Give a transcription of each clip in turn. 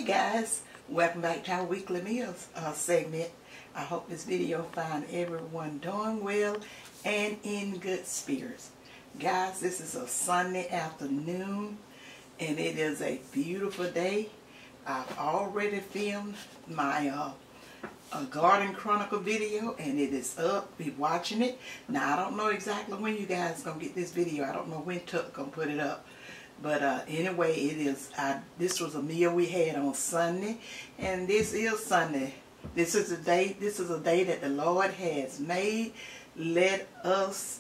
guys, welcome back to our weekly meals segment. I hope this video find everyone doing well and in good spirits. Guys, this is a Sunday afternoon and it is a beautiful day. I've already filmed my garden chronicle video and it is up. Be watching it. Now I don't know exactly when you guys gonna get this video. I don't know when Tuck gonna put it up. But anyway, it is. This was a meal we had on Sunday, and this is Sunday. This is a day. This is a day that the Lord has made. Let us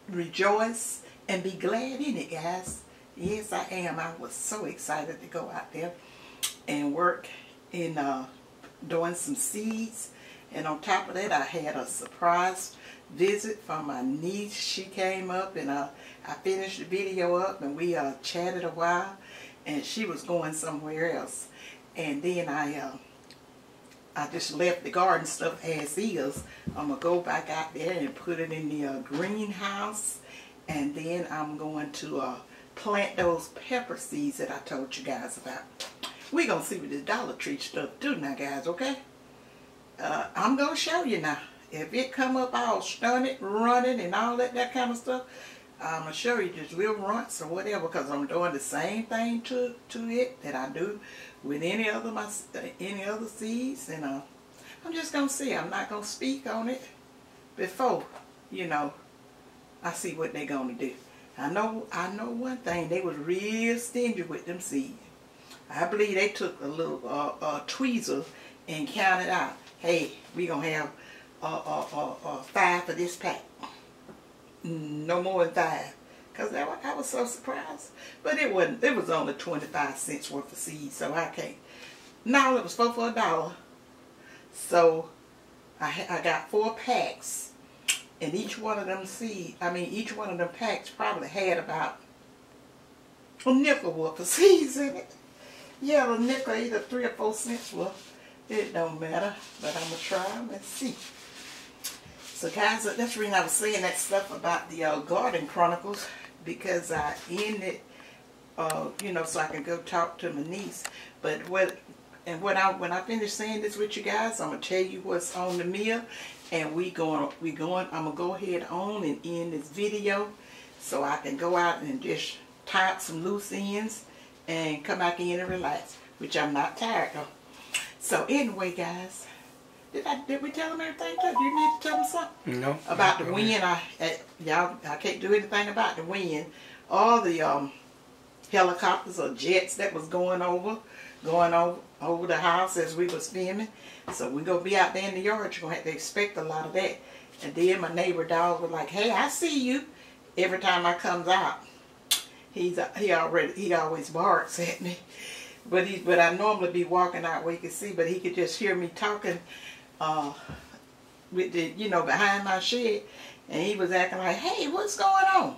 rejoice and be glad in it, guys. Yes, I am. I was so excited to go out there and work in doing some seeds, and on top of that, I had a surprise visit from my niece. She came up and I finished the video up and we chatted a while, and she was going somewhere else, and then I just left the garden stuff as is. I'm gonna go back out there and put it in the greenhouse, and then I'm going to plant those pepper seeds that I told you guys about. We're gonna see what this Dollar Tree stuff do now, guys. Okay, I'm gonna show you now. If it come up all stunted, running, and all that kind of stuff, I'm going to show you just real runts or whatever, because I'm doing the same thing to it that I do with any other seeds. And I'm just going to see. I'm not going to speak on it before, you know, I see what they're going to do. I know one thing. They was real stingy with them seeds. I believe they took a little tweezer and counted out, hey, we're going to have 5 for this pack. No more than 5. Because I was so surprised. But it wasn't. It was only 25 cents worth of seeds, so I can't. No, it was 4 for $1. So I got 4 packs, and each one of them each one of them packs probably had about a nickel worth of seeds in it. Yeah, a nickel, either 3 or 4 cents worth. It don't matter, but I'm gonna try them and see. So guys, that's the reason I was saying that stuff about the Garden Chronicles, because I ended, you know, so I can go talk to my niece. But when I finish saying this with you guys, I'm gonna tell you what's on the meal, and I'm gonna go ahead on and end this video, so I can go out and just tie up some loose ends and come back in and relax, which I'm not tired of. So anyway, guys. Did we tell them everything? Do you need to tell them something? No. About the wind, I can't do anything about the wind. All the helicopters or jets that was going over the house as we was filming. So we're gonna be out there in the yard. You're gonna have to expect a lot of that. And then my neighbor dog was like, "Hey, I see you." Every time I comes out, he always barks at me. But I normally be walking out where he could see, but he could just hear me talking with the, you know, behind my shed, and he was acting like, "Hey, what's going on?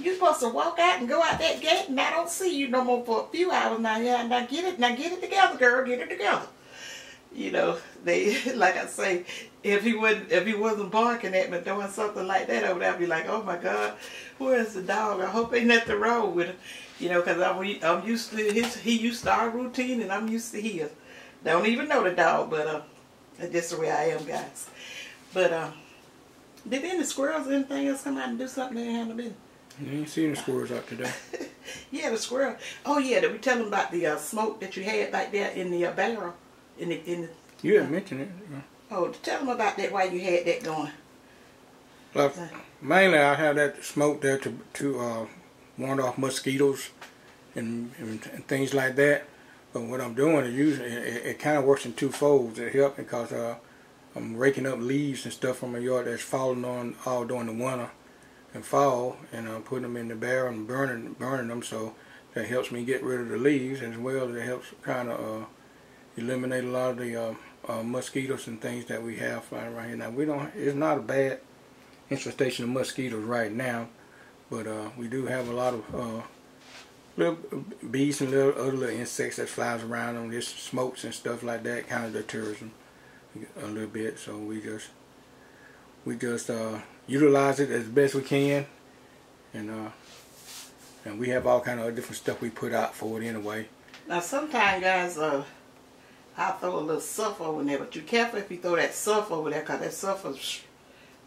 You supposed to walk out and go out that gate, and I don't see you no more for a few hours now. Yeah, now get it together, girl, get it together." You know, they, like I say, if he wasn't barking at me doing something like that over there, I'd be like, "Oh my God, where's the dog? I hope ain't nothing wrong with him." You know, because I'm used to he used to our routine, and I'm used to his. Don't even know the dog, but that's just the way I am, guys. But did any squirrels or anything else come out and do something they haven't been? You ain't seen the squirrels out today. Yeah, the squirrel. Oh yeah, did we tell them about the smoke that you had back there in the barrel? You didn't mention it. Oh, tell them about that while you had that going. Well, mainly I have that smoke there to warn off mosquitoes and things like that. But what I'm doing is using it kind of works in 2 folds. It helps because I'm raking up leaves and stuff from my yard that's falling on all during the winter and fall, and I'm putting them in the barrel and burning them. So that helps me get rid of the leaves, as well as it helps kind of eliminate a lot of the mosquitoes and things that we have flying around here. Now it's not a bad infestation of mosquitoes right now, but we do have a lot of little bees and other little insects that flies around on this smokes and stuff like that. Kind of deters them a little bit. So we just utilize it as best we can, and we have all kind of different stuff we put out for it anyway. Now sometimes guys, I throw a little sulfur over there, but you careful if you throw that sulfur over there, cause that sulfur,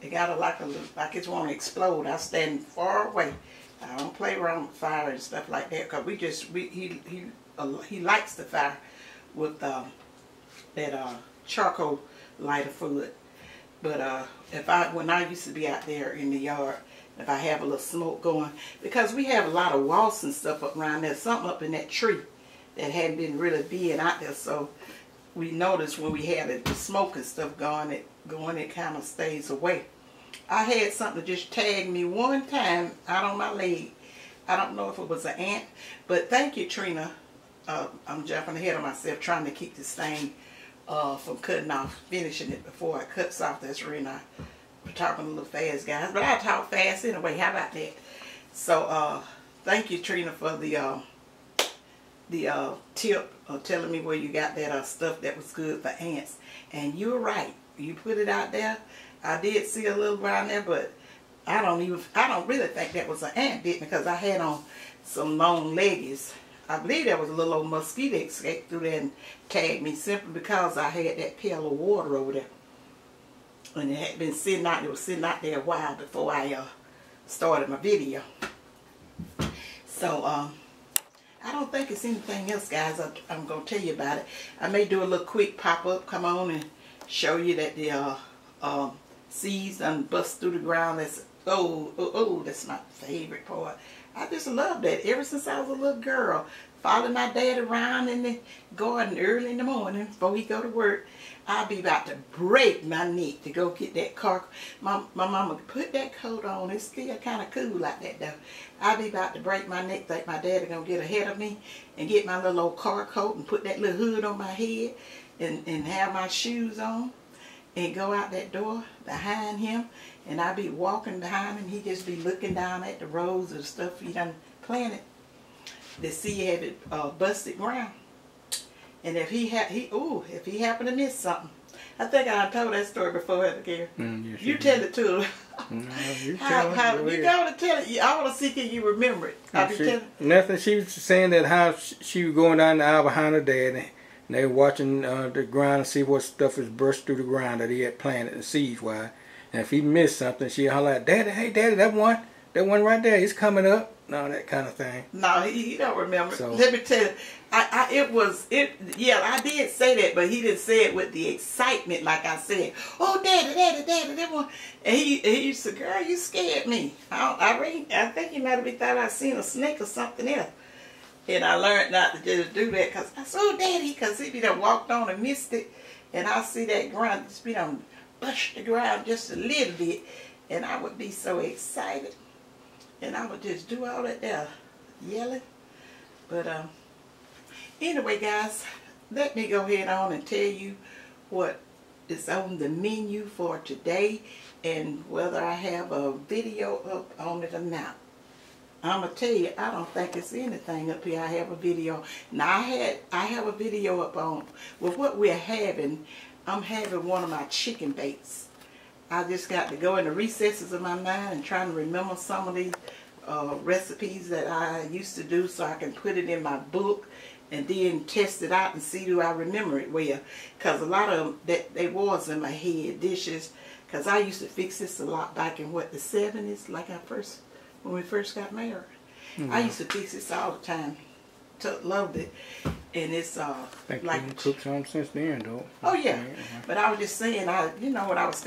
it got like it's want to explode. I stand far away. I don't play around with fire and stuff like that, cause he likes the fire with that charcoal lighter fluid. But when I used to be out there in the yard, if I have a little smoke going, because we have a lot of wasps and stuff up around there, something up in that tree that hadn't been really being out there, so we noticed when we had the smoke and stuff going, it kind of stays away. I had something just tag me one time out on my leg. I don't know if it was an ant, but thank you, Trina. I'm jumping ahead of myself trying to keep this thing from cutting off, finishing it before it cuts off. That's really not, we're talking a little fast, guys, but I talk fast anyway. How about that? So thank you, Trina, for the tip of telling me where you got that stuff that was good for ants. And you're right, you put it out there. I did see a little around there, but I don't really think that was an ant bit, because I had on some long leggies. I believe there was a little old mosquito escaped through there and tagged me, simply because I had that pail of water over there. And it had been sitting out, it was sitting out there a while before I started my video. So I don't think it's anything else, guys. I'm going to tell you about it. I may do a little quick pop-up, come on and show you that the seeds done bust through the ground. That's, that's my favorite part. I just love that. Ever since I was a little girl, following my dad around in the garden early in the morning before he go to work, I'd be about to break my neck to go get that car. My mama put that coat on. It's still kind of cool like that though. I'd be about to break my neck, think my daddy gonna get ahead of me and get my little old car coat and put that little hood on my head and have my shoes on and go out that door behind him, and I'd be walking behind him. He'd just be looking down at the rows of stuff he done planted to see if it busted ground. And if he happened to miss something. I think I told that story before, Heather Gary. Yes, you tell it to her. No, you you gotta tell it. I want to see can you remember it. Nothing. She was saying that how she was going down the aisle behind her dad, and they were watching the ground to see what stuff was burst through the ground that he had planted and seeds wise. And if he missed something, she'd holler out, "Daddy, hey, Daddy, that one right there, he's coming up." No, that kind of thing. No, he don't remember. So, let me tell you, yeah, I did say that, but he didn't say it with the excitement like I said. Oh, Daddy, that one. And he used to, girl, you scared me. I think he might have thought I seen a snake or something else. And I learned not to just do that, because I said, "Oh, Daddy," because he be done walked on and missed it, and I see that ground just be done bust the ground just a little bit, and I would be so excited. And I would just do all that there yelling. But anyway, guys, let me go ahead on and tell you what is on the menu for today and whether I have a video up on it or not. I'm going to tell you, I don't think it's anything up here I have a video. Now, I have a video up on, with what we're having. I'm having one of my chicken baits. I just got to go in the recesses of my mind and trying to remember some of these recipes that I used to do, so I can put it in my book and then test it out and see do I remember it well. Because a lot of them, they was in my head, dishes, because I used to fix this a lot back in, what, the 70s, like when we first got married. I used to fix this all the time. Loved it. And it's think like you cooked some since then, though. Oh yeah, but I was just saying, when I was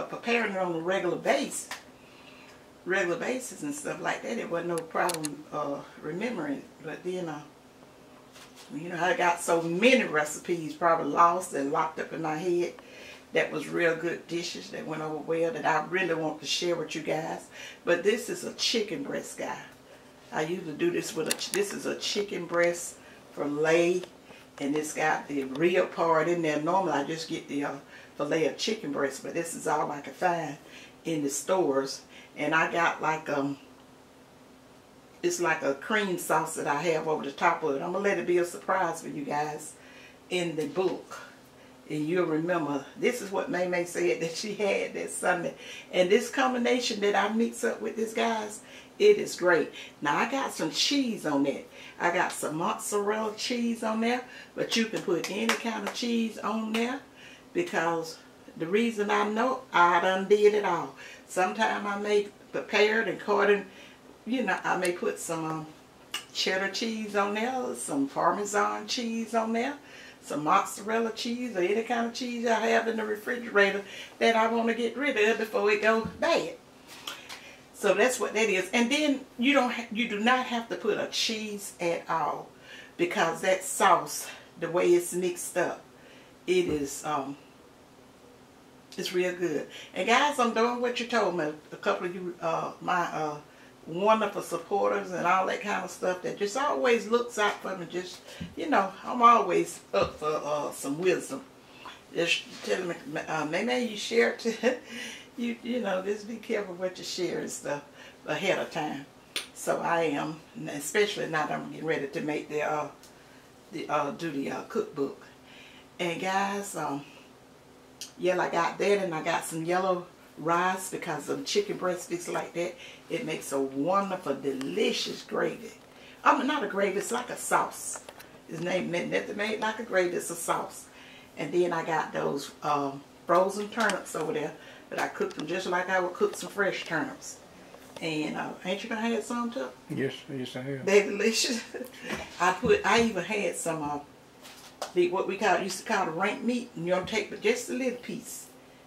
preparing it on a regular basis and stuff like that, it wasn't no problem remembering. But then, I got so many recipes probably lost and locked up in my head that was real good dishes that went over well that I really want to share with you guys. But this is a chicken breast, guy. I usually do this with this is a chicken breast fillet, and it's got the real part in there. Normally I just get the fillet of chicken breast, but this is all I can find in the stores. And I got like it's like a cream sauce that I have over the top of it. I'm gonna let it be a surprise for you guys in the book, and you'll remember. This is what May said that she had that Sunday, and this combination that I mix up with this, guys, it is great. Now I got some cheese on that. I got some mozzarella cheese on there, but you can put any kind of cheese on there, because the reason I know, I done did it all. Sometimes I may prepare it according, you know, I may put some cheddar cheese on there, some Parmesan cheese on there, some mozzarella cheese, or any kind of cheese I have in the refrigerator that I want to get rid of before it goes bad. So that's what that is. And then you do not have to put a cheese at all, because that sauce, the way it's mixed up, it is it's real good. And guys, I'm doing what you told me. A couple of you, my wonderful supporters and all that kind of stuff that just always looks out for me. Just, you know, I'm always up for some wisdom. Just telling me, maybe you share it to, you know, just be careful what you share and stuff ahead of time. So I am, especially now that I'm getting ready to make the cookbook. And guys, yeah, I got that, and I got some yellow rice, because of chicken breast sticks like that. It makes a wonderful, delicious gravy. I mean, not a gravy, it's like a sauce. It's named made like a gravy, it's a sauce. And then I got those frozen turnips over there, but I cooked them just like I would cook some fresh turnips. And ain't you gonna have some too? Yes, yes I have. They're delicious. I even had some what we used to call the rank meat, and you're gonna take just a little piece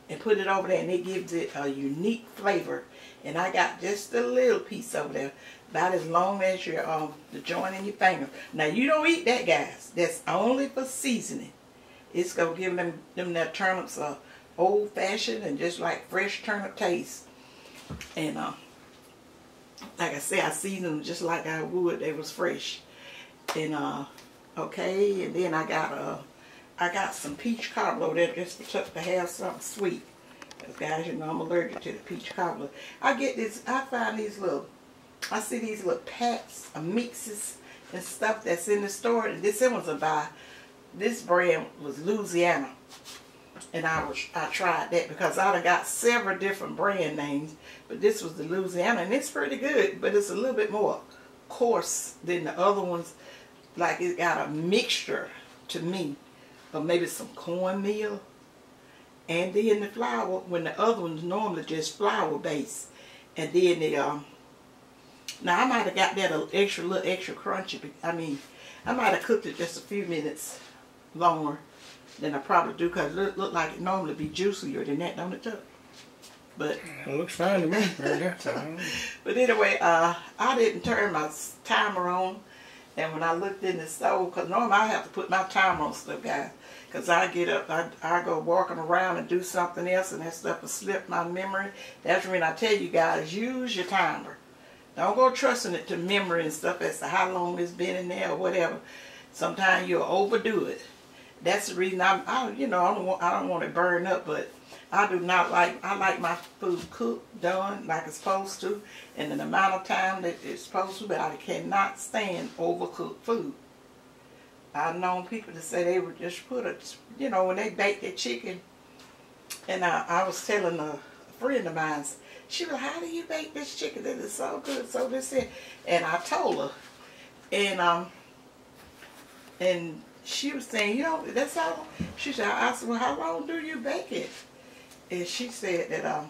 and put it over there, and it gives it a unique flavor. And I got just a little piece over there, about as long as your the joint in your finger. Now you don't eat that, guys. That's only for seasoning. It's gonna give them their turnips a old fashioned and just like fresh turnip taste. And like I said, I seasoned them just like I would. They was fresh. And okay, and then I got some peach cobbler over there just to have something sweet. Because guys, you know I'm allergic to the peach cobbler. I find these I see these little packs of mixes and stuff that's in the store. And this brand was Louisiana. And I tried that, because I done got several different brand names, but this was the Louisiana, and it's pretty good, but it's a little bit more coarse than the other ones. Like it got a mixture to me of maybe some cornmeal, and then the flour, when the other ones normally just flour based. And then the now I might have got that a little extra crunchy. I mean, I might have cooked it just a few minutes longer than I probably do, because it look like it normally be juicier than that, don't it, Chuck? But it looks fine to me. But anyway, I didn't turn my timer on, and when I looked in the stove, because normally I have to put my timer on stuff, guys, because I get up, I go walking around and do something else, and that stuff will slip my memory. That's when I tell you guys, use your timer. Don't go trusting it to memory and stuff as to how long it's been in there or whatever. Sometimes you'll overdo it. That's the reason I don't want it burned up, but I like my food cooked, done like it's supposed to, and the amount of time that it's supposed to, but I cannot stand overcooked food. I've known people to say they would just put when they bake their chicken, and I was telling a friend of mine, she was like, how do you bake this chicken? It is so good, so this is, and I told her, and she was saying, that's all. She said, I said, well, how long do you bake it? And she said that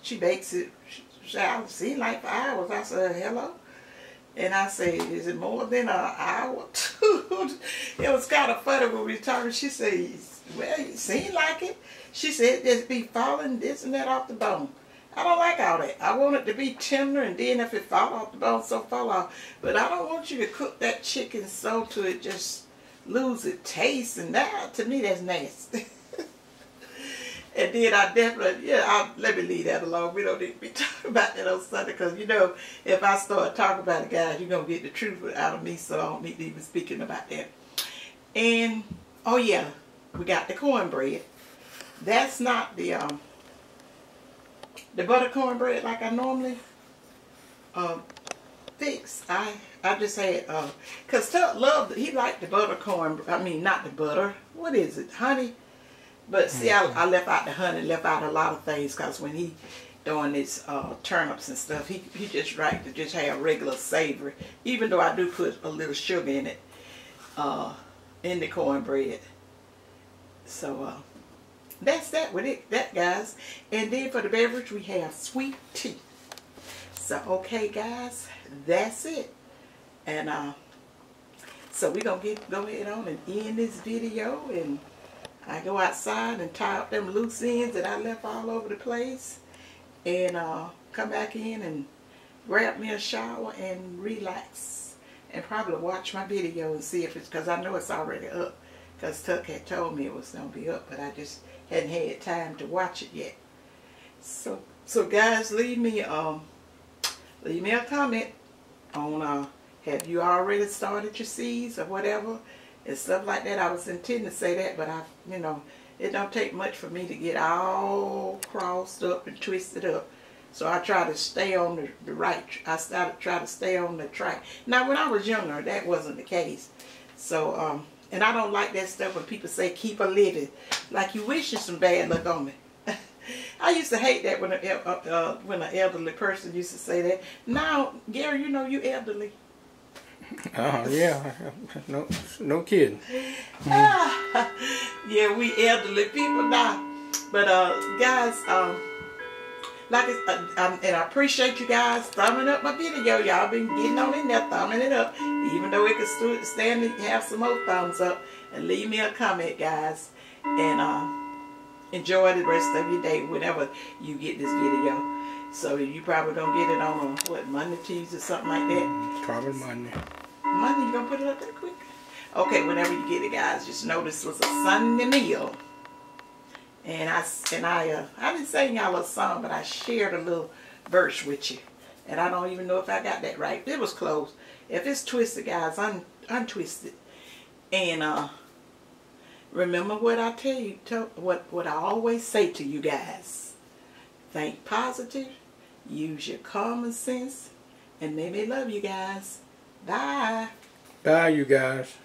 she bakes it, she said, I've seen like for hours. I said, hello? And I said, is it more than an hour? It was kind of funny when we were talking. She said, well, it seemed like it. She said, just be falling this and that off the bone. I don't like all that. I want it to be tender, and then if it fall off the bone, so fall off. But I don't want you to cook that chicken so to it just lose its taste, and that, to me, that's nasty. And then I definitely, let me leave that alone. We don't need to be talking about that on Sunday, because, if I start talking about it, guys, you're going to get the truth out of me, so I don't need to even speaking about that. And, oh yeah, we got the cornbread. That's not the butter cornbread like I normally fix. I just had, because Tuck he liked the butter corn, I mean, not the butter, what is it, honey? But see, I left out the honey, left out a lot of things, because when he doing these turnips and stuff. He just right to just have regular savory, even though I do put a little sugar in it, in the cornbread. So that's that with it, guys. And then for the beverage, we have sweet tea. So okay, guys, that's it. And so we're gonna go ahead on and end this video, and I go outside and tie up them loose ends that I left all over the place, and come back in and grab me a shower and relax, and probably watch my video and see if it's, because I know it's already up, because Tuck had told me it was going to be up, but I just hadn't had time to watch it yet. So guys, leave me a comment on have you already started your seeds or whatever and stuff like that. I was intending to say that, but you know, it don't take much for me to get all crossed up and twisted up. So I try to stay on the right. I started try to stay on the track. Now, when I was younger, that wasn't the case. So, and I don't like that stuff when people say keep a living, like you wishing some bad luck on me. I used to hate that when an elderly person used to say that. Now, Gary, you know you elderly. Oh yeah, no kidding. Yeah, we elderly people now. But guys, like and I appreciate you guys thumbing up my video. Y'all been getting on in there, thumbing it up, even though it could stand and have some more thumbs up. And leave me a comment, guys, and enjoy the rest of your day whenever you get this video. So you probably don't get it on what, Monday, Tuesday, something like that. Probably Monday. Monday, you gonna put it up that quick? Okay, whenever you get it, guys, just know this was a Sunday meal. And I didn't sing y'all a song, but I shared a little verse with you. And I don't even know if I got that right. It was close. If it's twisted, guys, untwist it. And remember what I tell you, what I always say to you guys. Think positive, use your common sense, and may love you guys. Bye. Bye, you guys.